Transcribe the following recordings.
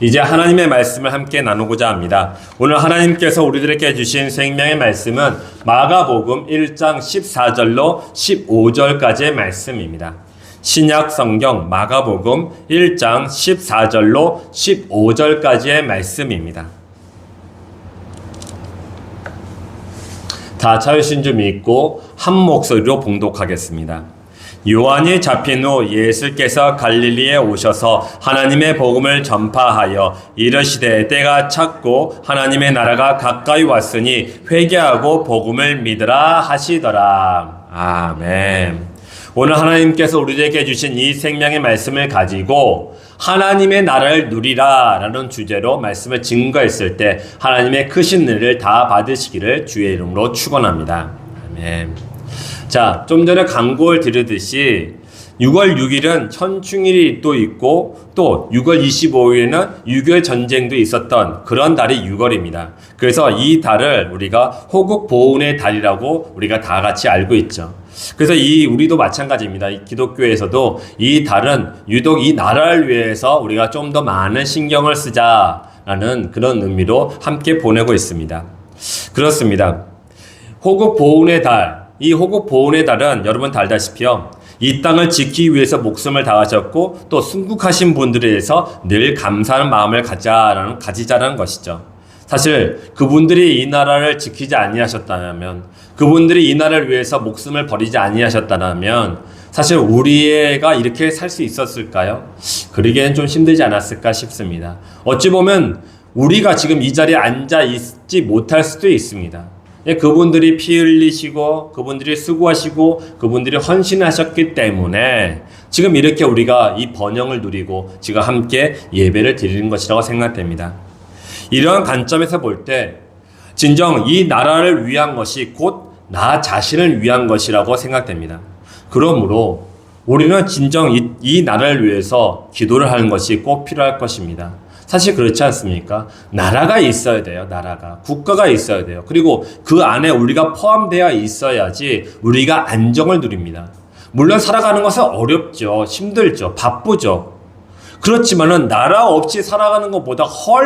이제 하나님의 말씀을 함께 나누고자 합니다. 오늘 하나님께서 우리들에게 주신 생명의 말씀은 마가복음 1장 14절로 15절까지의 말씀입니다. 신약 성경 마가복음 1장 14절로 15절까지의 말씀입니다. 다 찾으신 줄 믿고 한 목소리로 봉독하겠습니다. 요한이 잡힌 후 예수께서 갈릴리에 오셔서 하나님의 복음을 전파하여 이르시되 때가 찼고 하나님의 나라가 가까이 왔으니 회개하고 복음을 믿으라 하시더라. 아멘. 오늘 하나님께서 우리에게 주신 이 생명의 말씀을 가지고 하나님의 나라를 누리라 라는 주제로 말씀을 증거했을 때 하나님의 크신 은혜를 다 받으시기를 주의 이름으로 축원합니다. 아멘. 자, 좀 전에 광고를 드리듯이 6월 6일은 천충일이 또 있고 또 6월 25일에는 6.25 전쟁도 있었던 그런 달이 6월입니다. 그래서 이 달을 우리가 호국 보훈의 달이라고 우리가 다 같이 알고 있죠. 그래서 우리도 마찬가지입니다. 이 기독교에서도 이 달은 유독 이 나라를 위해서 우리가 좀 더 많은 신경을 쓰자라는 그런 의미로 함께 보내고 있습니다. 그렇습니다. 호국 보훈의 달, 이 호국 보훈의 달은 여러분 다 알다시피요. 이 땅을 지키기 위해서 목숨을 다하셨고 또 순국하신 분들에 대해서 늘 감사하는 마음을 가지자라는 것이죠. 사실 그분들이 이 나라를 지키지 아니하셨다면, 그분들이 이 나라를 위해서 목숨을 버리지 아니하셨다면 사실 우리가 이렇게 살 수 있었을까요? 그러기엔 좀 힘들지 않았을까 싶습니다. 어찌 보면 우리가 지금 이 자리에 앉아 있지 못할 수도 있습니다. 그분들이 피 흘리시고 그분들이 수고하시고 그분들이 헌신하셨기 때문에 지금 이렇게 우리가 이 번영을 누리고 지금 함께 예배를 드리는 것이라고 생각됩니다. 이러한 관점에서 볼 때 진정 이 나라를 위한 것이 곧 나 자신을 위한 것이라고 생각됩니다. 그러므로 우리는 진정 이 나라를 위해서 기도를 하는 것이 꼭 필요할 것입니다. 사실 그렇지 않습니까? 나라가 있어야 돼요. 나라가. 국가가 있어야 돼요. 그리고 그 안에 우리가 포함되어 있어야지 우리가 안정을 누립니다. 물론 살아가는 것은 어렵죠. 힘들죠. 바쁘죠. 그렇지만은 나라 없이 살아가는 것보다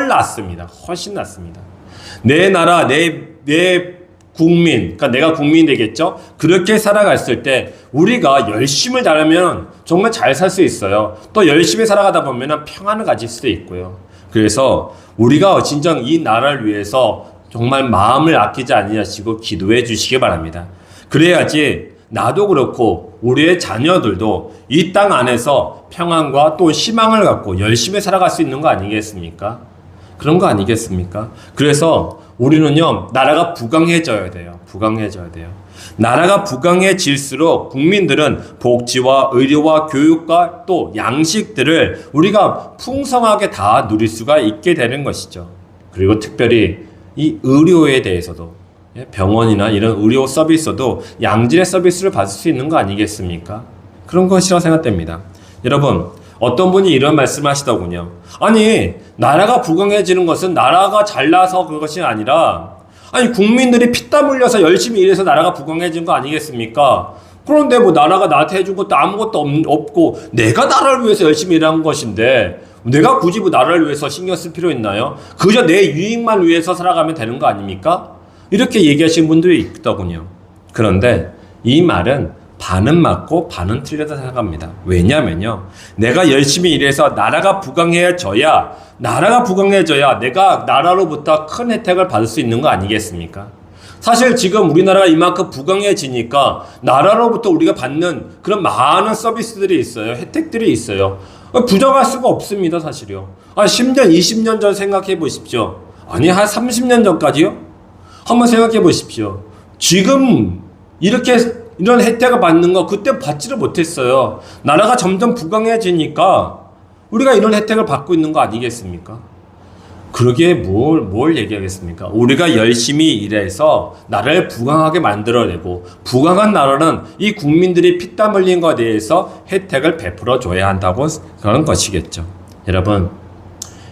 낫습니다. 훨씬 낫습니다. 내 나라, 내 국민, 그러니까 내가 국민이 되겠죠? 그렇게 살아갔을 때 우리가 열심을 다하면 정말 잘 살 수 있어요. 또 열심히 살아가다 보면 평안을 가질 수도 있고요. 그래서 우리가 진정 이 나라를 위해서 정말 마음을 아끼지 아니하시고 기도해 주시기 바랍니다. 그래야지 나도 그렇고 우리의 자녀들도 이 땅 안에서 평안과 또 희망을 갖고 열심히 살아갈 수 있는 거 아니겠습니까? 그런 거 아니겠습니까? 그래서 우리는요, 나라가 부강해져야 돼요. 부강해져야 돼요. 나라가 부강해질수록 국민들은 복지와 의료와 교육과 또 양식들을 우리가 풍성하게 다 누릴 수가 있게 되는 것이죠. 그리고 특별히 이 의료에 대해서도 병원이나 이런 의료 서비스도 양질의 서비스를 받을 수 있는 거 아니겠습니까? 그런 것이라고 생각됩니다. 여러분, 어떤 분이 이런 말씀을 하시더군요. 아니, 나라가 부강해지는 것은 나라가 잘나서 그것이 아니라 아니 국민들이 피땀 흘려서 열심히 일해서 나라가 부강해진 거 아니겠습니까? 그런데 뭐 나라가 나한테 해준 것도 아무것도 없고 내가 나라를 위해서 열심히 일한 것인데 내가 굳이 뭐 나라를 위해서 신경 쓸 필요 있나요? 그저 내 유익만 위해서 살아가면 되는 거 아닙니까? 이렇게 얘기하시는 분들이 있더군요. 그런데 이 말은 반은 맞고 반은 틀리다 생각합니다. 왜냐면요, 내가 열심히 일해서 나라가 부강해져야 내가 나라로부터 큰 혜택을 받을 수 있는 거 아니겠습니까? 사실 지금 우리나라가 이만큼 부강해지니까 나라로부터 우리가 받는 그런 많은 서비스들이 있어요. 혜택들이 있어요. 부정할 수가 없습니다, 사실요. 10년, 20년 전 생각해 보십시오. 아니, 한 30년 전까지요? 한번 생각해 보십시오. 지금 이런 혜택을 받는 거 그때 받지를 못했어요. 나라가 점점 부강해지니까 우리가 이런 혜택을 받고 있는 거 아니겠습니까? 그러기에 뭘 얘기하겠습니까? 우리가 열심히 일해서 나라를 부강하게 만들어내고 부강한 나라는 이 국민들이 피땀 흘린 것에 대해서 혜택을 베풀어 줘야 한다고 그런 것이겠죠. 여러분,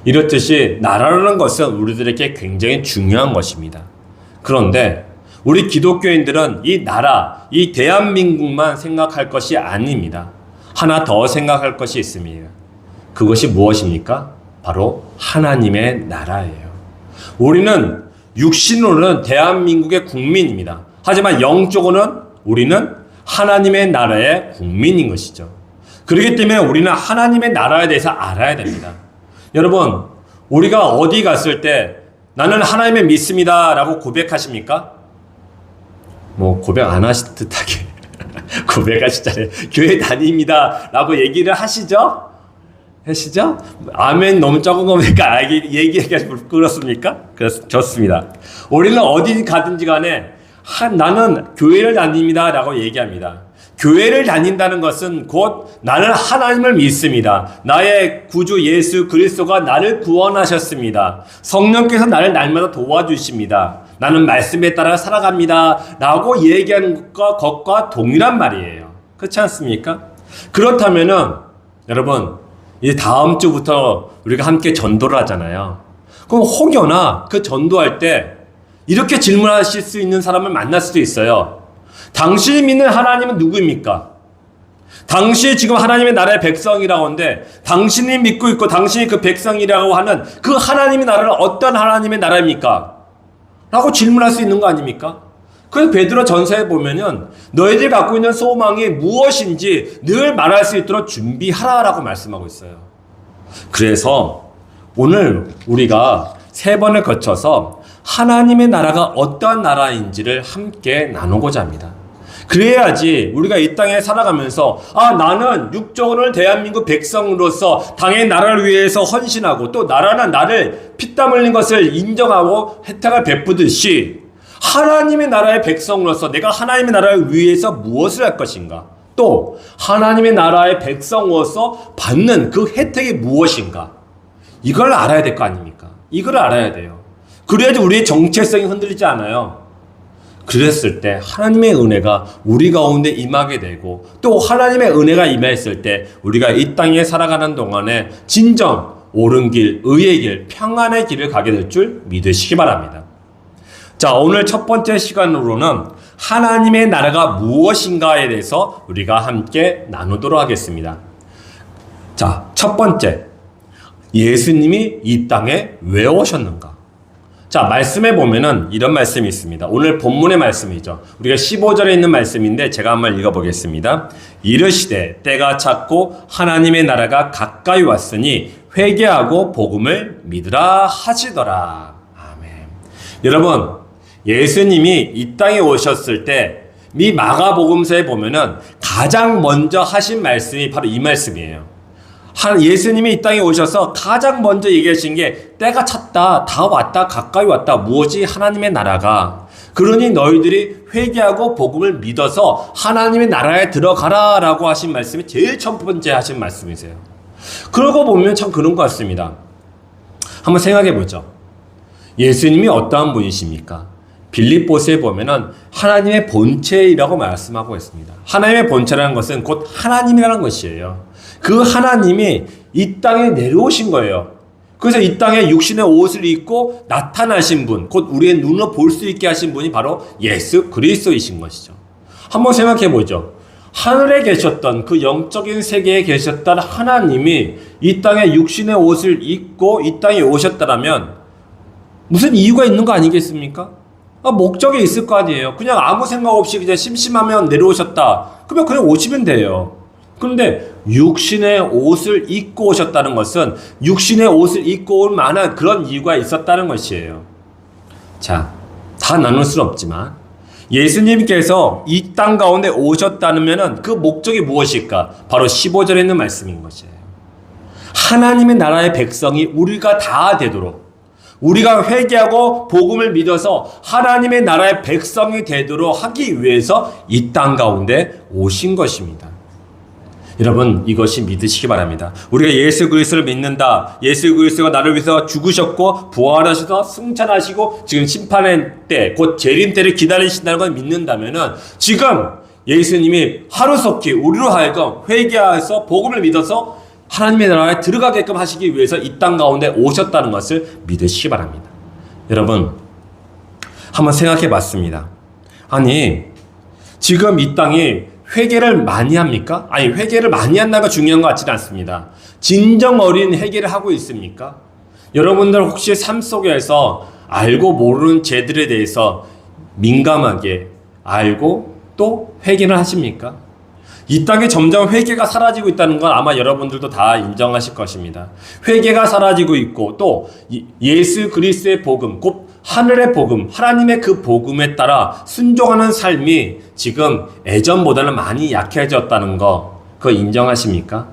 이렇듯이 나라라는 것은 우리들에게 굉장히 중요한 것입니다. 그런데 우리 기독교인들은 이 나라, 이 대한민국만 생각할 것이 아닙니다. 하나 더 생각할 것이 있습니다. 그것이 무엇입니까? 바로 하나님의 나라예요. 우리는 육신으로는 대한민국의 국민입니다. 하지만 영적으로는 우리는 하나님의 나라의 국민인 것이죠. 그렇기 때문에 우리는 하나님의 나라에 대해서 알아야 됩니다. 여러분, 우리가 어디 갔을 때 나는 하나님을 믿습니다 라고 고백하십니까? 뭐 고백 안 하실 듯하게 고백하시잖아요. 교회 다닙니다 라고 얘기를 하시죠? 하시죠? 아멘 너무 적은 겁니까? 얘기하기가 부끄럽습니까? 좋습니다. 우리는 어디 가든지 간에 나는 교회를 다닙니다 라고 얘기합니다. 교회를 다닌다는 것은 곧 나는 하나님을 믿습니다. 나의 구주 예수 그리스도가 나를 구원하셨습니다. 성령께서 나를 날마다 도와주십니다. 나는 말씀에 따라 살아갑니다 라고 얘기하는 것과 동일한 말이에요. 그렇지 않습니까? 그렇다면은 여러분 이제 다음 주부터 우리가 함께 전도를 하잖아요. 그럼 혹여나 그 전도할 때 이렇게 질문하실 수 있는 사람을 만날 수도 있어요. 당신이 믿는 하나님은 누구입니까? 당신이 지금 하나님의 나라의 백성이라고 하는데 당신이 믿고 있고 당신이 그 백성이라고 하는 그 하나님의 나라는 어떤 하나님의 나라입니까? 라고 질문할 수 있는 거 아닙니까? 그래서 베드로 전서에 보면은 너희들이 갖고 있는 소망이 무엇인지 늘 말할 수 있도록 준비하라라고 말씀하고 있어요. 그래서 오늘 우리가 3번을 거쳐서 하나님의 나라가 어떠한 나라인지를 함께 나누고자 합니다. 그래야지 우리가 이 땅에 살아가면서 나는 육적으로 대한민국 백성으로서 당의 나라를 위해서 헌신하고 또 나라는 나를 피땀 흘린 것을 인정하고 혜택을 베푸듯이 하나님의 나라의 백성으로서 내가 하나님의 나라를 위해서 무엇을 할 것인가? 또 하나님의 나라의 백성으로서 받는 그 혜택이 무엇인가? 이걸 알아야 될 거 아닙니까? 이걸 알아야 돼요. 그래야지 우리의 정체성이 흔들리지 않아요. 그랬을 때 하나님의 은혜가 우리 가운데 임하게 되고 또 하나님의 은혜가 임했을 때 우리가 이 땅에 살아가는 동안에 진정 옳은 길, 의의 길, 평안의 길을 가게 될 줄 믿으시기 바랍니다. 자, 오늘 첫 번째 시간으로는 하나님의 나라가 무엇인가에 대해서 우리가 함께 나누도록 하겠습니다. 자, 첫 번째, 예수님이 이 땅에 왜 오셨는가? 자, 말씀에 보면은 이런 말씀이 있습니다. 오늘 본문의 말씀이죠. 우리가 15절에 있는 말씀인데 제가 한번 읽어보겠습니다. 이르시되 때가 찼고 하나님의 나라가 가까이 왔으니 회개하고 복음을 믿으라 하시더라. 아멘. 여러분, 예수님이 이 땅에 오셨을 때 이 마가복음서에 보면은 가장 먼저 하신 말씀이 바로 이 말씀이에요. 예수님이 이 땅에 오셔서 가장 먼저 얘기하신 게 때가 찼다, 다 왔다, 가까이 왔다. 무엇이 하나님의 나라가. 그러니 너희들이 회개하고 복음을 믿어서 하나님의 나라에 들어가라 라고 하신 말씀이 제일 첫 번째 하신 말씀이세요. 그러고 보면 참 그런 것 같습니다. 한번 생각해 보죠. 예수님이 어떠한 분이십니까? 빌립보서에 보면은 하나님의 본체이라고 말씀하고 있습니다. 하나님의 본체라는 것은 곧 하나님이라는 것이에요. 그 하나님이 이 땅에 내려오신 거예요. 그래서 이 땅에 육신의 옷을 입고 나타나신 분, 곧 우리의 눈으로 볼 수 있게 하신 분이 바로 예수 그리스도이신 것이죠. 한번 생각해 보죠. 하늘에 계셨던 그 영적인 세계에 계셨던 하나님이 이 땅에 육신의 옷을 입고 이 땅에 오셨다면 무슨 이유가 있는 거 아니겠습니까? 목적이 있을 거 아니에요. 그냥 아무 생각 없이 그냥 심심하면 내려오셨다. 그러면 그냥 오시면 돼요. 그런데 육신의 옷을 입고 오셨다는 것은 육신의 옷을 입고 올 만한 그런 이유가 있었다는 것이에요. 자, 다 나눌 수는 없지만 예수님께서 이 땅 가운데 오셨다면 그 목적이 무엇일까? 바로 15절에 있는 말씀인 것이에요. 하나님의 나라의 백성이 우리가 다 되도록 우리가 회개하고 복음을 믿어서 하나님의 나라의 백성이 되도록 하기 위해서 이 땅 가운데 오신 것입니다. 여러분, 이것이 믿으시기 바랍니다. 우리가 예수 그리스도를 믿는다. 예수 그리스도가 나를 위해서 죽으셨고 부활하셔서 승천하시고 지금 심판의 때, 곧 재림 때를 기다리신다는 걸 믿는다면은 지금 예수님이 하루속히 우리로 하여금 회개해서 복음을 믿어서 하나님의 나라에 들어가게끔 하시기 위해서 이 땅 가운데 오셨다는 것을 믿으시기 바랍니다. 여러분, 한번 생각해 봤습니다. 아니, 지금 이 땅이 회개를 많이 합니까? 아니, 회개를 많이 한다가 중요한 것 같지는 않습니다. 진정 어린 회개를 하고 있습니까? 여러분들 혹시 삶 속에서 알고 모르는 죄들에 대해서 민감하게 알고 또 회개를 하십니까? 이 땅에 점점 회개가 사라지고 있다는 건 아마 여러분들도 다 인정하실 것입니다. 회개가 사라지고 있고 또 예수 그리스도의 복음, 곧 하늘의 복음, 하나님의 그 복음에 따라 순종하는 삶이 지금 예전보다는 많이 약해졌다는 거, 그거 인정하십니까?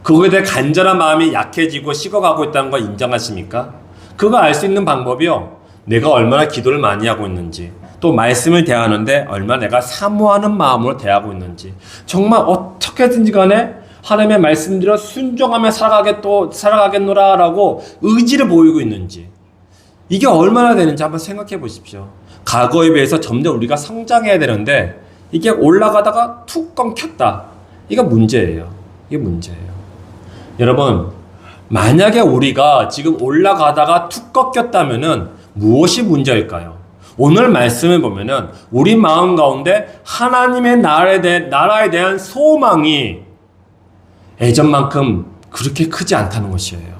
그거에 대해 간절한 마음이 약해지고 식어가고 있다는 거 인정하십니까? 그거 알 수 있는 방법이요. 내가 얼마나 기도를 많이 하고 있는지, 또 말씀을 대하는데 얼마나 내가 사모하는 마음으로 대하고 있는지, 정말 어떻게든지 간에 하나님의 말씀대로 순종하며 살아가겠노라라고 의지를 보이고 있는지, 이게 얼마나 되는지 한번 생각해 보십시오. 과거에 비해서 점점 우리가 성장해야 되는데 이게 올라가다가 툭 끊겼다. 이거 문제예요. 이게 문제예요. 여러분, 만약에 우리가 지금 올라가다가 툭 꺾였다면은 무엇이 문제일까요? 오늘 말씀을 보면은 우리 마음 가운데 하나님의 나라에 대한 소망이 예전만큼 그렇게 크지 않다는 것이에요.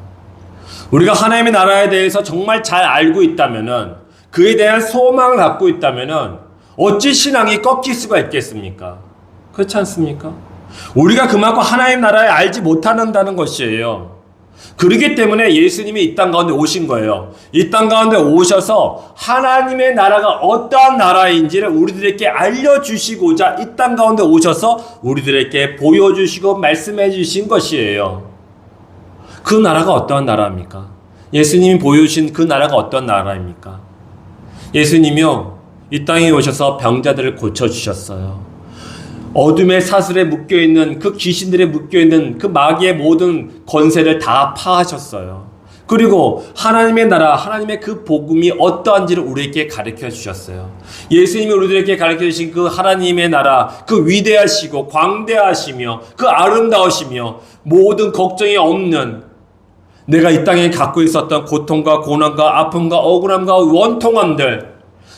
우리가 하나님의 나라에 대해서 정말 잘 알고 있다면은, 그에 대한 소망을 갖고 있다면은 어찌 신앙이 꺾일 수가 있겠습니까? 그렇지 않습니까? 우리가 그만큼 하나님 나라에 알지 못한다는 것이에요. 그렇기 때문에 예수님이 이 땅 가운데 오신 거예요. 이 땅 가운데 오셔서 하나님의 나라가 어떠한 나라인지를 우리들에게 알려주시고자 이 땅 가운데 오셔서 우리들에게 보여주시고 말씀해 주신 것이에요. 그 나라가 어떠한 나라입니까? 예수님이 보여주신 그 나라가 어떠한 나라입니까? 예수님이요, 이 땅에 오셔서 병자들을 고쳐주셨어요. 어둠의 사슬에 묶여있는 그 귀신들에 묶여있는 그 마귀의 모든 권세를 다 파하셨어요. 그리고 하나님의 나라, 하나님의 그 복음이 어떠한지를 우리에게 가르쳐 주셨어요. 예수님이 우리들에게 가르쳐 주신 그 하나님의 나라, 그 위대하시고 광대하시며 그 아름다우시며 모든 걱정이 없는, 내가 이 땅에 갖고 있었던 고통과 고난과 아픔과 억울함과 원통함들,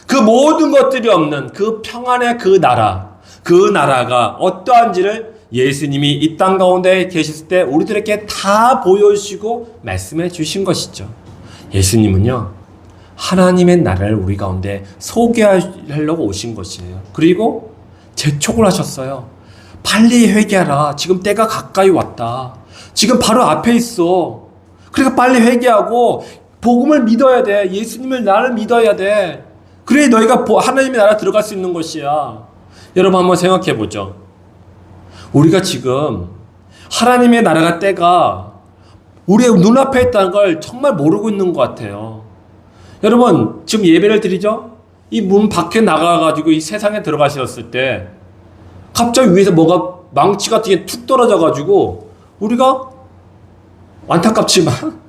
그 모든 것들이 없는 그 평안의 그 나라, 그 나라가 어떠한지를 예수님이 이 땅 가운데 계셨을 때 우리들에게 다 보여주시고 말씀해 주신 것이죠. 예수님은요, 하나님의 나라를 우리 가운데 소개하려고 오신 것이에요. 그리고 재촉을 하셨어요. 빨리 회개하라. 지금 때가 가까이 왔다. 지금 바로 앞에 있어. 그러니까 빨리 회개하고 복음을 믿어야 돼. 예수님을 나를 믿어야 돼. 그래 너희가 하나님의 나라 들어갈 수 있는 것이야. 여러분 한번 생각해 보죠. 우리가 지금 하나님의 나라가 때가 우리의 눈앞에 있다는 걸 정말 모르고 있는 것 같아요. 여러분 지금 예배를 드리죠? 이 문 밖에 나가가지고 이 세상에 들어가셨을 때 갑자기 위에서 뭐가 망치 같은 게 툭 떨어져가지고 우리가 안타깝지만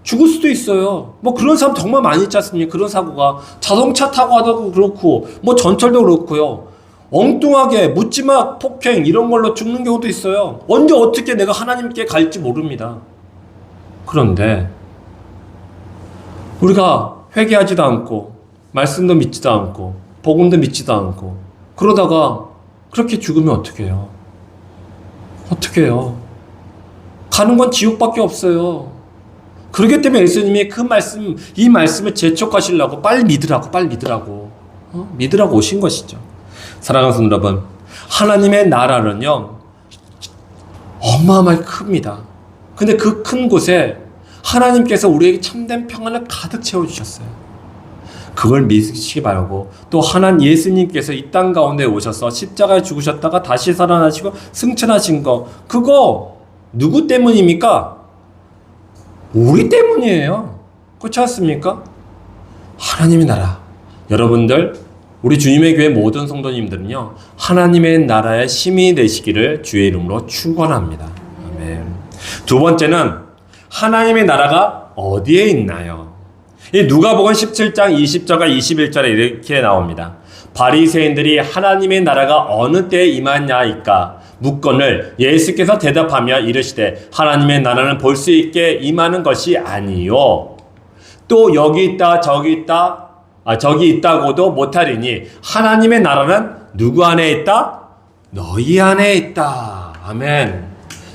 죽을 수도 있어요. 뭐 그런 사람 정말 많이 있지 않습니까? 그런 사고가 자동차 타고 하도 그렇고 뭐 전철도 그렇고요. 엉뚱하게 묻지마 폭행 이런 걸로 죽는 경우도 있어요. 언제 어떻게 내가 하나님께 갈지 모릅니다. 그런데 우리가 회개하지도 않고 말씀도 믿지도 않고 복음도 믿지도 않고 그러다가 그렇게 죽으면 어떻게 해요? 어떻게 해요? 가는 건 지옥밖에 없어요. 그렇기 때문에 예수님이 이 말씀을 재촉하시려고 빨리 믿으라고 믿으라고 오신 것이죠. 사랑하는 성도 여러분, 하나님의 나라는요 어마어마하게 큽니다. 근데 그 큰 곳에 하나님께서 우리에게 참된 평안을 가득 채워주셨어요. 그걸 믿으시기 바라고, 또 예수님께서 이 땅 가운데 오셔서 십자가에 죽으셨다가 다시 살아나시고 승천하신 거, 그거 누구 때문입니까? 우리 때문이에요. 그렇지 않습니까? 하나님의 나라. 여러분들, 우리 주님의 교회 모든 성도님들은요 하나님의 나라의 시민이 되시기를 주의 이름으로 축원합니다. 아멘. 두 번째는 하나님의 나라가 어디에 있나요? 이 누가복음 17장 20절과 21절에 이렇게 나옵니다. 바리새인들이 하나님의 나라가 어느 때에 임하냐이까 묻거늘 예수께서 대답하며 이르시되 하나님의 나라는 볼 수 있게 임하는 것이 아니요 또 여기 있다 저기 있다고도 못하리니 하나님의 나라는 누구 안에 있다? 너희 안에 있다. 아멘.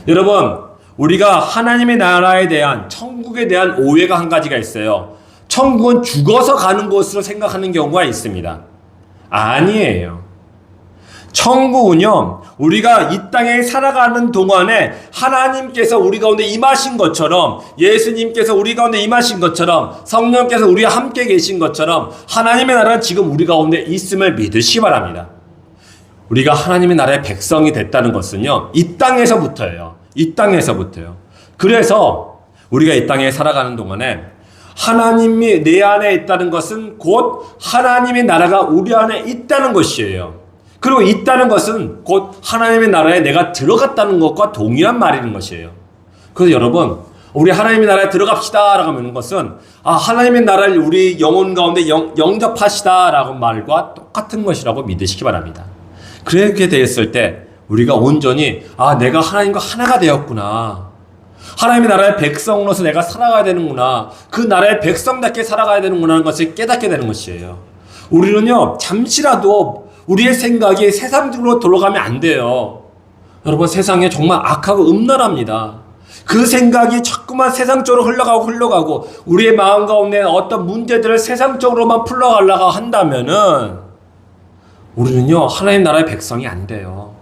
여러분, 우리가 하나님의 나라에 대한, 천국에 대한 오해가 한 가지가 있어요. 천국은 죽어서 가는 곳으로 생각하는 경우가 있습니다. 아니에요. 천국은요, 우리가 이 땅에 살아가는 동안에 하나님께서 우리 가운데 임하신 것처럼, 예수님께서 우리 가운데 임하신 것처럼, 성령께서 우리와 함께 계신 것처럼 하나님의 나라는 지금 우리 가운데 있음을 믿으시기 바랍니다. 우리가 하나님의 나라의 백성이 됐다는 것은요, 이 땅에서부터예요. 이 땅에서부터요. 그래서 우리가 이 땅에 살아가는 동안에 하나님이 내 안에 있다는 것은 곧 하나님의 나라가 우리 안에 있다는 것이에요. 그리고 있다는 것은 곧 하나님의 나라에 내가 들어갔다는 것과 동일한 말이는 것이에요. 그래서 여러분, 우리 하나님의 나라에 들어갑시다 라고 하는 것은 하나님의 나라를 우리 영혼 가운데 영접하시다 라고 말과 똑같은 것이라고 믿으시기 바랍니다. 그렇게 되었을 때 우리가 온전히 내가 하나님과 하나가 되었구나. 하나님의 나라의 백성으로서 내가 살아가야 되는구나. 그 나라의 백성답게 살아가야 되는구나 하는 것을 깨닫게 되는 것이에요. 우리는요, 잠시라도 우리의 생각이 세상적으로 돌아가면 안 돼요. 여러분, 세상에 정말 악하고 음란합니다. 그 생각이 자꾸만 세상적으로 흘러가고 우리의 마음 가운데 어떤 문제들을 세상적으로만 풀러가려고 한다면은 우리는요, 하나님 나라의 백성이 안 돼요.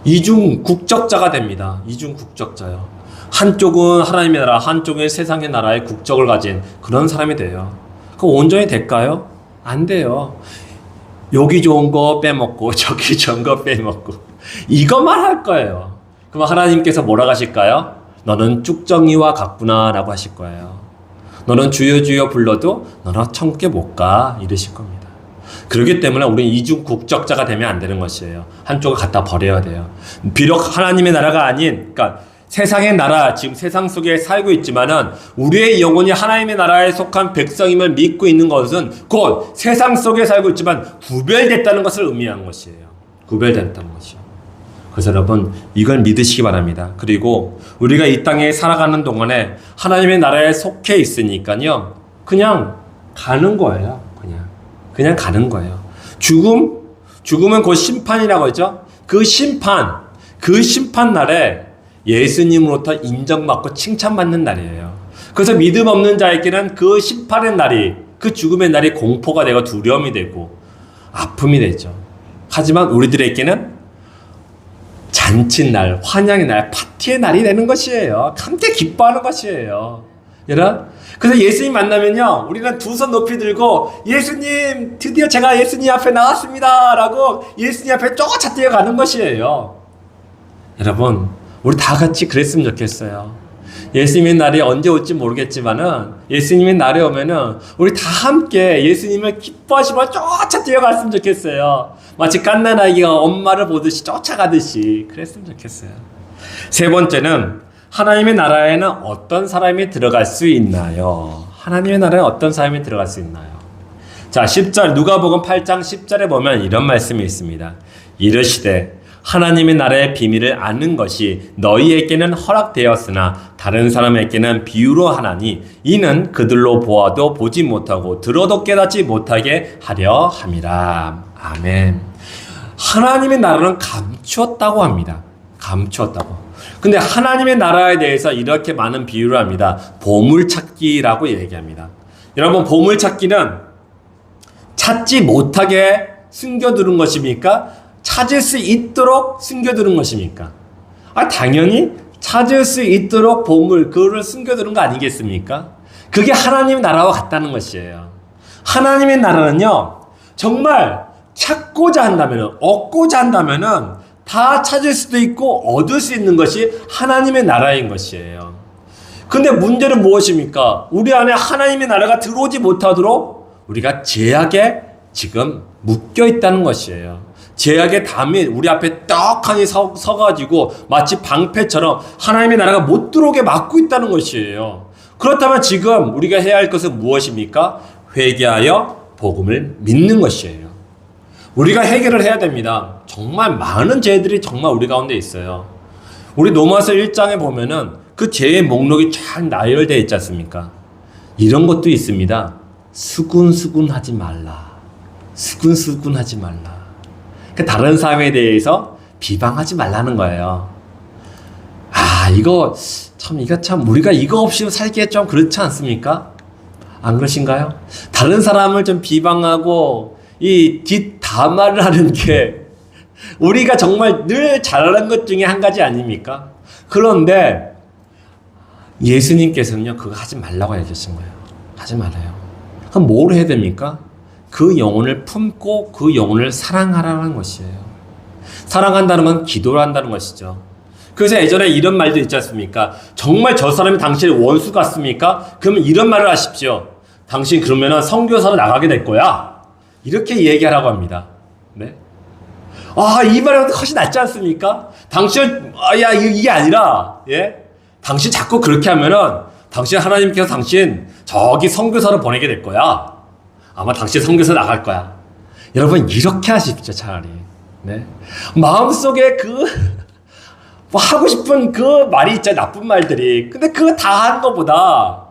이중 국적자가 됩니다. 이중 국적자요. 한쪽은 하나님의 나라, 한쪽은 세상의 나라의 국적을 가진 그런 사람이 돼요. 그럼 온전히 될까요? 안 돼요. 여기 좋은 거 빼먹고 저기 좋은 거 빼먹고 이것만 할 거예요. 그럼 하나님께서 뭐라고 하실까요? 너는 쭉정이와 같구나 라고 하실 거예요. 너는 주여 주여 불러도 너는 천국에 못 가 이러실 겁니다. 그렇기 때문에 우리는 이중 국적자가 되면 안 되는 것이에요. 한쪽을 갖다 버려야 돼요. 비록 하나님의 나라가 아닌, 그러니까 세상의 나라, 지금 세상 속에 살고 있지만은 우리의 영혼이 하나님의 나라에 속한 백성임을 믿고 있는 것은 곧 세상 속에 살고 있지만 구별됐다는 것을 의미하는 것이에요. 구별됐다는 것이요. 그래서 여러분, 이걸 믿으시기 바랍니다. 그리고 우리가 이 땅에 살아가는 동안에 하나님의 나라에 속해 있으니까요, 그냥 가는 거예요. 그냥 가는 거예요. 죽음은 곧 심판이라고 하죠. 그 심판 날에 예수님으로부터 인정받고 칭찬받는 날이에요. 그래서 믿음 없는 자에게는 그 심판의 날이, 그 죽음의 날이 공포가 되고 두려움이 되고 아픔이 되죠. 하지만 우리들에게는 잔치날, 환영의 날, 파티의 날이 되는 것이에요. 함께 기뻐하는 것이에요. 여러분, 그래서 예수님 만나면요, 우리는 두 손 높이 들고 예수님, 드디어 제가 예수님 앞에 나왔습니다 라고 예수님 앞에 쫓아 뛰어가는 것이에요. 여러분, 우리 다 같이 그랬으면 좋겠어요. 예수님의 날이 언제 올지 모르겠지만은 예수님의 날이 오면은 우리 다 함께 예수님을 기뻐하시며 쫓아 뛰어갔으면 좋겠어요. 마치 갓난아기가 엄마를 보듯이 쫓아가듯이 그랬으면 좋겠어요. 세 번째는 하나님의 나라에는 어떤 사람이 들어갈 수 있나요? 하나님의 나라에 어떤 사람이 들어갈 수 있나요? 자, 10절, 누가복음 8장 10절에 보면 이런 말씀이 있습니다. 이르시되 하나님의 나라의 비밀을 아는 것이 너희에게는 허락되었으나 다른 사람에게는 비유로 하나니 이는 그들로 보아도 보지 못하고 들어도 깨닫지 못하게 하려 함이라. 아멘. 하나님의 나라는 감추었다고 합니다. 감추었다고. 근데 하나님의 나라에 대해서 이렇게 많은 비유를 합니다. 보물찾기라고 얘기합니다. 여러분, 보물찾기는 찾지 못하게 숨겨두는 것입니까? 찾을 수 있도록 숨겨두는 것입니까? 당연히 찾을 수 있도록 보물, 그거를 숨겨두는 거 아니겠습니까? 그게 하나님의 나라와 같다는 것이에요. 하나님의 나라는요, 정말 찾고자 한다면, 얻고자 한다면은 다 찾을 수도 있고 얻을 수 있는 것이 하나님의 나라인 것이에요. 근데 문제는 무엇입니까? 우리 안에 하나님의 나라가 들어오지 못하도록 우리가 제약에 지금 묶여 있다는 것이에요. 제약의 담이 우리 앞에 떡하니 서가지고 마치 방패처럼 하나님의 나라가 못 들어오게 막고 있다는 것이에요. 그렇다면 지금 우리가 해야 할 것은 무엇입니까? 회개하여 복음을 믿는 것이에요. 우리가 해결을 해야 됩니다. 정말 많은 죄들이 정말 우리 가운데 있어요. 우리 로마서 1장에 보면은 그 죄의 목록이 쫙 나열되어 있지 않습니까? 이런 것도 있습니다. 수군수군하지 말라. 수군수군하지 말라. 그 다른 사람에 대해서 비방하지 말라는 거예요. 이거 참 우리가 이거 없이 살기에 좀 그렇지 않습니까? 안 그러신가요? 다른 사람을 좀 비방하고 이 뒷담화를 하는 게 우리가 정말 늘 잘하는 것 중에 한 가지 아닙니까? 그런데 예수님께서는요, 그거 하지 말라고 얘기하신 거예요. 하지 말아요. 그럼 뭘 해야 됩니까? 그 영혼을 품고 그 영혼을 사랑하라는 것이에요. 사랑한다는 건 기도를 한다는 것이죠. 그래서 예전에 이런 말도 있지 않습니까? 정말 저 사람이 당신의 원수 같습니까? 그러면 이런 말을 하십시오. 당신 그러면은 선교사로 나가게 될 거야. 이렇게 얘기하라고 합니다. 네? 이 말이 훨씬 낫지 않습니까? 당신, 이게 아니라, 예? 당신 자꾸 그렇게 하면은 당신 하나님께서 당신 저기 선교사로 보내게 될 거야. 아마 당신 선교사 나갈 거야. 여러분, 이렇게 하십시오, 차라리. 네? 마음속에 하고 싶은 그 말이 있잖아요. 나쁜 말들이. 근데 그거 다 하는 것보다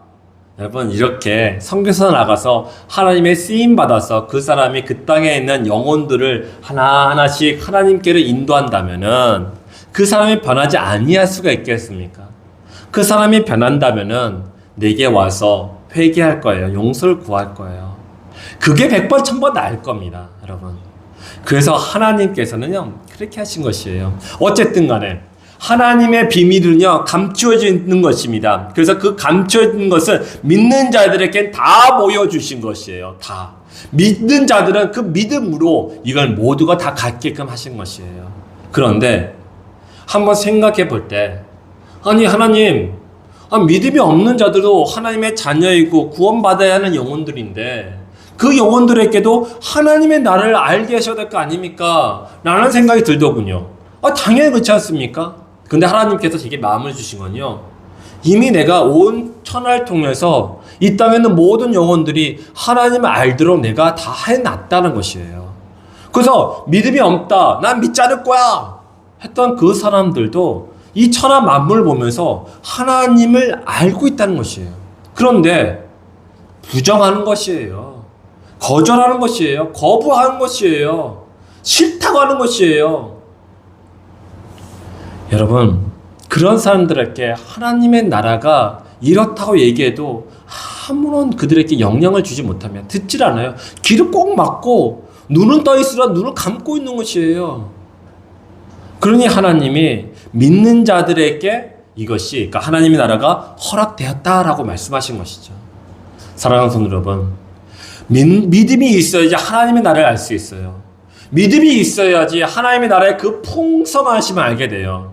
여러분 이렇게 선교사 나가서 하나님의 쓰임 받아서 그 사람이 그 땅에 있는 영혼들을 하나하나씩 하나님께로 인도한다면은 그 사람이 변하지 아니할 수가 있겠습니까? 그 사람이 변한다면은 내게 와서 회개할 거예요. 용서를 구할 거예요. 그게 100번 1000번 나을 겁니다, 여러분. 그래서 하나님께서는요 그렇게 하신 것이에요. 어쨌든 간에 하나님의 비밀은요 감추어져 있는 것입니다. 그래서 그 감추어져 있는 것을 믿는 자들에게 다 보여주신 것이에요. 다 믿는 자들은 그 믿음으로 이걸 모두가 다 갖게끔 하신 것이에요. 그런데 한번 생각해 볼 때 아니 하나님, 믿음이 없는 자들도 하나님의 자녀이고 구원받아야 하는 영혼들인데 그 영혼들에게도 하나님의 나를 알게 하셔야 될 거 아닙니까? 라는 생각이 들더군요. 당연히 그렇지 않습니까? 근데 하나님께서 제게 마음을 주신 건요, 이미 내가 온 천하를 통해서 이 땅에 있는 모든 영혼들이 하나님을 알도록 내가 다 해놨다는 것이에요. 그래서 믿음이 없다, 난 믿지 않을 거야 했던 그 사람들도 이 천하 만물을 보면서 하나님을 알고 있다는 것이에요. 그런데 부정하는 것이에요. 거절하는 것이에요. 거부하는 것이에요. 싫다고 하는 것이에요. 여러분, 그런 사람들에게 하나님의 나라가 이렇다고 얘기해도 아무런 그들에게 영향을 주지 못하면 듣질 않아요. 귀를 꼭 막고 눈은 떠 있으라 눈을 감고 있는 것이에요. 그러니 하나님이 믿는 자들에게 이것이, 그러니까 하나님의 나라가 허락되었다라고 말씀하신 것이죠. 사랑하는 성도 여러분, 믿음이 있어야지 하나님의 나라를 알 수 있어요. 믿음이 있어야지 하나님의 나라의 그 풍성하심을 알게 돼요.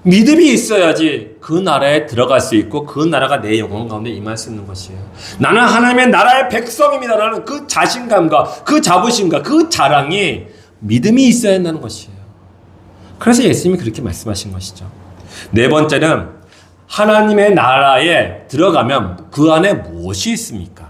믿음이 있어야지 그 나라에 들어갈 수 있고 그 나라가 내 영혼 가운데 임할 수 있는 것이에요. 나는 하나님의 나라의 백성입니다라는 그 자신감과 그 자부심과 그 자랑이 믿음이 있어야 한다는 것이에요. 그래서 예수님이 그렇게 말씀하신 것이죠. 네 번째는 하나님의 나라에 들어가면 그 안에 무엇이 있습니까?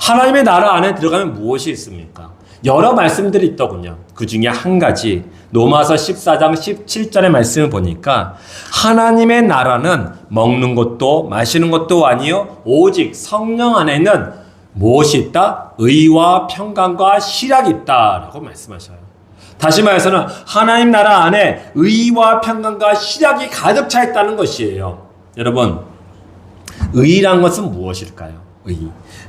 하나님의 나라 안에 들어가면 무엇이 있습니까? 여러 말씀들이 있더군요. 그 중에 한 가지, 로마서 14장 17절의 말씀을 보니까 하나님의 나라는 먹는 것도 마시는 것도 아니요 오직 성령 안에는 무엇이 있다? 의와 평강과 희락이 있다라고 말씀하셔요. 다시 말해서는 하나님 나라 안에 의와 평강과 희락이 가득 차 있다는 것이에요. 여러분, 의라는 것은 무엇일까요?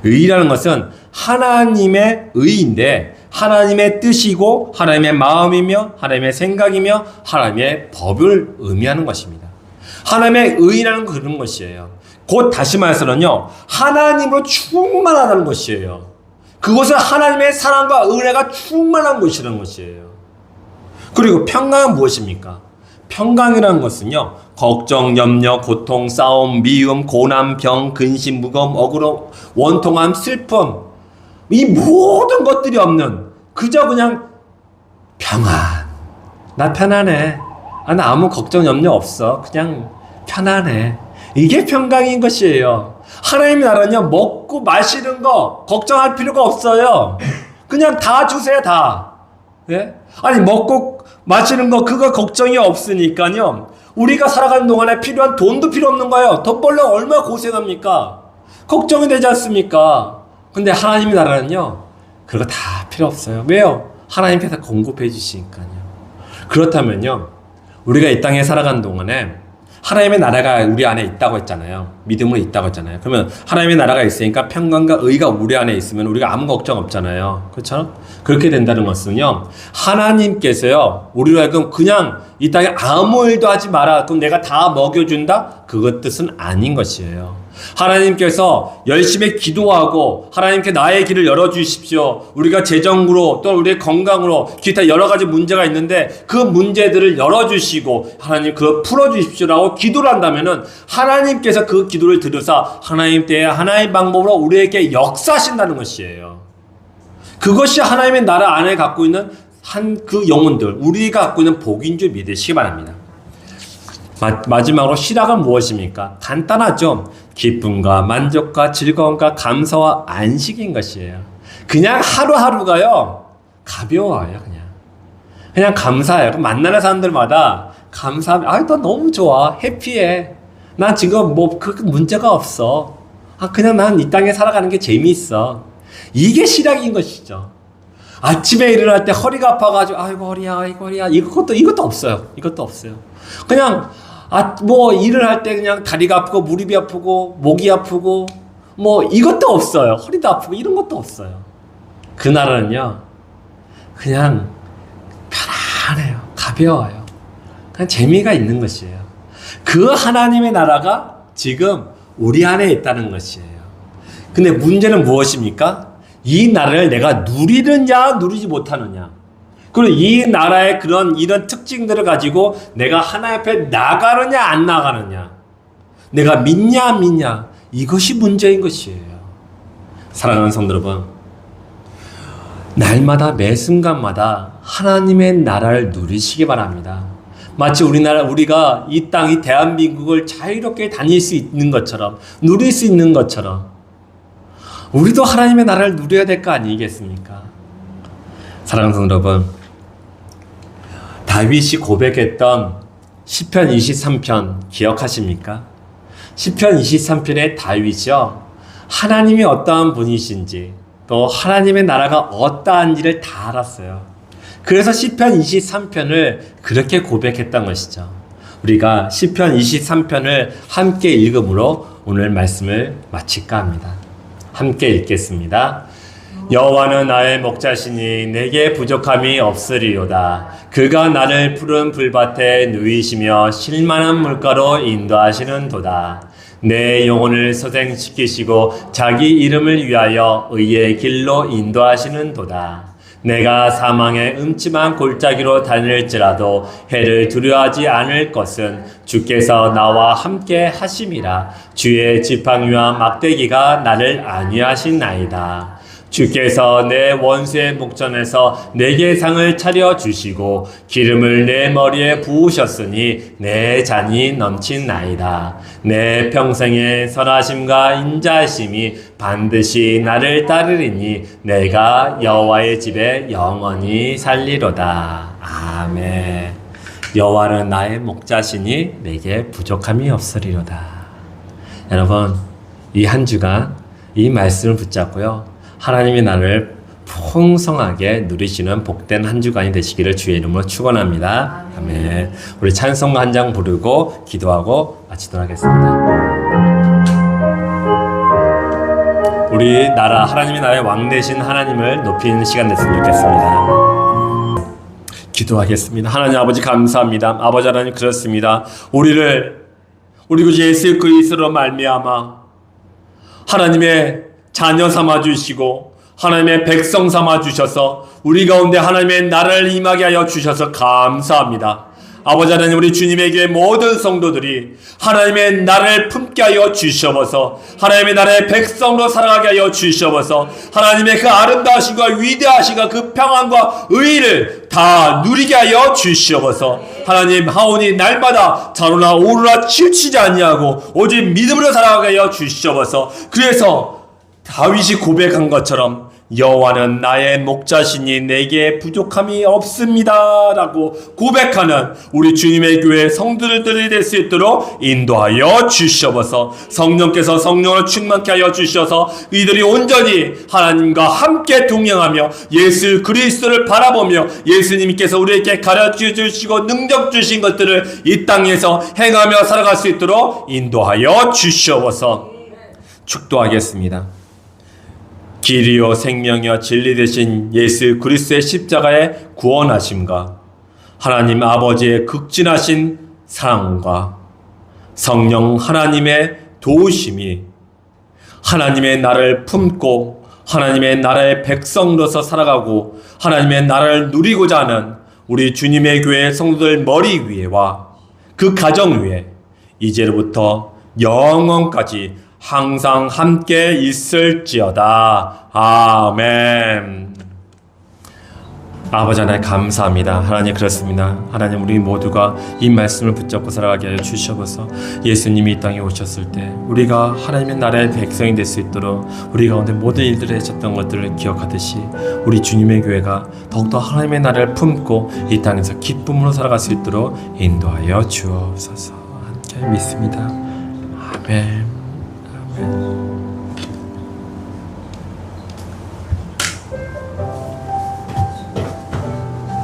의라는 것은 하나님의 의인데 하나님의 뜻이고 하나님의 마음이며 하나님의 생각이며 하나님의 법을 의미하는 것입니다. 하나님의 의라는 그런 것이에요. 곧 다시 말해서는요, 하나님으로 충만하다는 것이에요. 그것은 하나님의 사랑과 은혜가 충만한 것이라는 것이에요. 그리고 평강은 무엇입니까? 평강이라는 것은요, 걱정, 염려, 고통, 싸움, 미움, 고난, 병, 근심, 무거움, 억울함, 원통함, 슬픔, 이 모든 것들이 없는 그저 그냥 평안. 나 편안해. 나 아무 걱정, 염려 없어. 그냥 편안해. 이게 평강인 것이에요. 하나님의 나라는요, 먹고 마시는 거 걱정할 필요가 없어요. 그냥 다 주세요, 다. 예? 아니, 먹고 마시는 거 그거 걱정이 없으니까요, 우리가 살아가는 동안에 필요한 돈도 필요 없는 거예요. 돈 벌려고 얼마나 고생합니까? 걱정이 되지 않습니까? 근데 하나님의 나라는요, 그거 다 필요 없어요. 왜요? 하나님께서 공급해 주시니까요. 그렇다면요, 우리가 이 땅에 살아가는 동안에 하나님의 나라가 우리 안에 있다고 했잖아요. 믿음으로 있다고 했잖아요. 그러면 하나님의 나라가 있으니까 평강과 의가 우리 안에 있으면 우리가 아무 걱정 없잖아요. 그렇죠? 그렇게 된다는 것은요, 하나님께서요, 우리로 하여금 그냥 이 땅에 아무 일도 하지 마라, 그럼 내가 다 먹여준다? 그것 뜻은 아닌 것이에요. 하나님께서 열심히 기도하고 하나님께 나의 길을 열어주십시오. 우리가 재정으로 또 우리의 건강으로 기타 여러 가지 문제가 있는데 그 문제들을 열어주시고 하나님 그거 풀어주십시오라고 기도를 한다면은 하나님께서 그 기도를 들으사 하나님 때에 하나의 방법으로 우리에게 역사하신다는 것이에요. 그것이 하나님의 나라 안에 갖고 있는 그 영혼들, 우리가 갖고 있는 복인 줄 믿으시기 바랍니다. 마지막으로 실학은 무엇입니까? 간단하죠. 기쁨과 만족과 즐거움과 감사와 안식인 것이에요. 그냥 하루하루가요, 가벼워요. 그냥 감사해요. 만나는 사람들마다 감사하면, 너 너무 좋아, 해피해. 난 지금 그 문제가 없어. 그냥 난 이 땅에 살아가는 게 재미있어. 이게 실학인 것이죠. 아침에 일어날 때 허리가 아파가지고 아이고 허리야 이것도 없어요. 이것도 없어요. 그냥 일을 할 때 그냥 다리가 아프고 무릎이 아프고 목이 아프고 이것도 없어요. 허리도 아프고 이런 것도 없어요. 그 나라는요, 그냥 편안해요. 가벼워요. 그냥 재미가 있는 것이에요. 그 하나님의 나라가 지금 우리 안에 있다는 것이에요. 근데 문제는 무엇입니까? 이 나라를 내가 누리느냐 누리지 못하느냐, 그리고 이 나라의 이런 특징들을 가지고 내가 하나님 앞에 나가느냐 안 나가느냐, 내가 믿냐 안 믿냐, 이것이 문제인 것이에요. 사랑하는 성도 여러분, 날마다 매 순간마다 하나님의 나라를 누리시기 바랍니다. 마치 우리가 이 땅, 이 대한민국을 자유롭게 다닐 수 있는 것처럼, 누릴 수 있는 것처럼 우리도 하나님의 나라를 누려야 될 거 아니겠습니까? 사랑하는 성도 여러분, 다윗이 고백했던 시편 23편 기억하십니까? 시편 23편의 다윗이요, 하나님이 어떠한 분이신지 또 하나님의 나라가 어떠한지를 다 알았어요. 그래서 시편 23편을 그렇게 고백했던 것이죠. 우리가 시편 23편을 함께 읽음으로 오늘 말씀을 마칠까 합니다. 함께 읽겠습니다. 여호와는 나의 목자시니 내게 부족함이 없으리로다. 그가 나를 푸른 불밭에 누이시며 쉴만한 물가로 인도하시는도다. 내 영혼을 소생시키시고 자기 이름을 위하여 의의 길로 인도하시는도다. 내가 사망의 음침한 골짜기로 다닐지라도 해를 두려워하지 않을 것은 주께서 나와 함께 하심이라. 주의 지팡이와 막대기가 나를 안위하시나이다. 주께서 내 원수의 목전에서 내게 상을 차려주시고 기름을 내 머리에 부으셨으니 내 잔이 넘친나이다. 내 평생의 선하심과 인자하심이 반드시 나를 따르리니 내가 여호와의 집에 영원히 살리로다. 아멘. 여호와는 나의 목자시니 내게 부족함이 없으리로다. 여러분, 이 한 주간 이 말씀을 붙잡고요, 하나님의 나라를 풍성하게 누리시는 복된 한 주간이 되시기를 주의 이름으로 축원합니다. 아멘. 우리 찬송가 한 장 부르고 기도하고 마치도록 하겠습니다. 우리 나라, 하나님의 나라의 왕 되신 하나님을 높이는 시간 됐으면 좋겠습니다. 기도하겠습니다. 하나님 아버지 감사합니다. 아버지 하나님, 그렇습니다. 우리 구 예수 그리스도로 말미암아 하나님의 자녀 삼아 주시고 하나님의 백성 삼아 주셔서 우리 가운데 하나님의 나라를 임하게 하여 주셔서 감사합니다. 아버지 하나님, 우리 주님의 교회 모든 성도들이 하나님의 나라를 품게 하여 주시옵소서. 하나님의 나라의 백성으로 살아가게 하여 주시옵소서. 하나님의 그 아름다우신과 위대하신과 그 평안과 의를 다 누리게 하여 주시옵소서. 하나님, 하오니 날마다 자로나 오르나 치우치지 아니하고 오직 믿음으로 살아가게 하여 주시옵소서. 그래서 다윗이 고백한 것처럼 여호와는 나의 목자시니 내게 부족함이 없습니다 라고 고백하는 우리 주님의 교회 성도들이 될 수 있도록 인도하여 주시옵소서. 성령께서 성령을 충만케 하여 주셔서 이들이 온전히 하나님과 함께 동행하며 예수 그리스도를 바라보며 예수님께서 우리에게 가르쳐 주시고 능력 주신 것들을 이 땅에서 행하며 살아갈 수 있도록 인도하여 주시옵소서. 축도하겠습니다. 길이요 생명이요 진리 되신 예수 그리스도의 십자가의 구원하심과 하나님 아버지의 극진하신 사랑과 성령 하나님의 도우심이 하나님의 나라를 품고 하나님의 나라의 백성으로서 살아가고 하나님의 나라를 누리고자 하는 우리 주님의 교회 성도들 머리 위에와 그 가정 위에 이제로부터 영원까지 항상 함께 있을지어다. 아멘. 아버지 하나님 감사합니다. 하나님 그렇습니다. 하나님 우리 모두가 이 말씀을 붙잡고 살아가게 하여 주시옵소서. 예수님이 이 땅에 오셨을 때 우리가 하나님의 나라의 백성이 될 수 있도록 우리 가운데 모든 일들을 하셨던 것들을 기억하듯이 우리 주님의 교회가 더욱더 하나님의 나라를 품고 이 땅에서 기쁨으로 살아갈 수 있도록 인도하여 주옵소서. 함께 믿습니다. 아멘.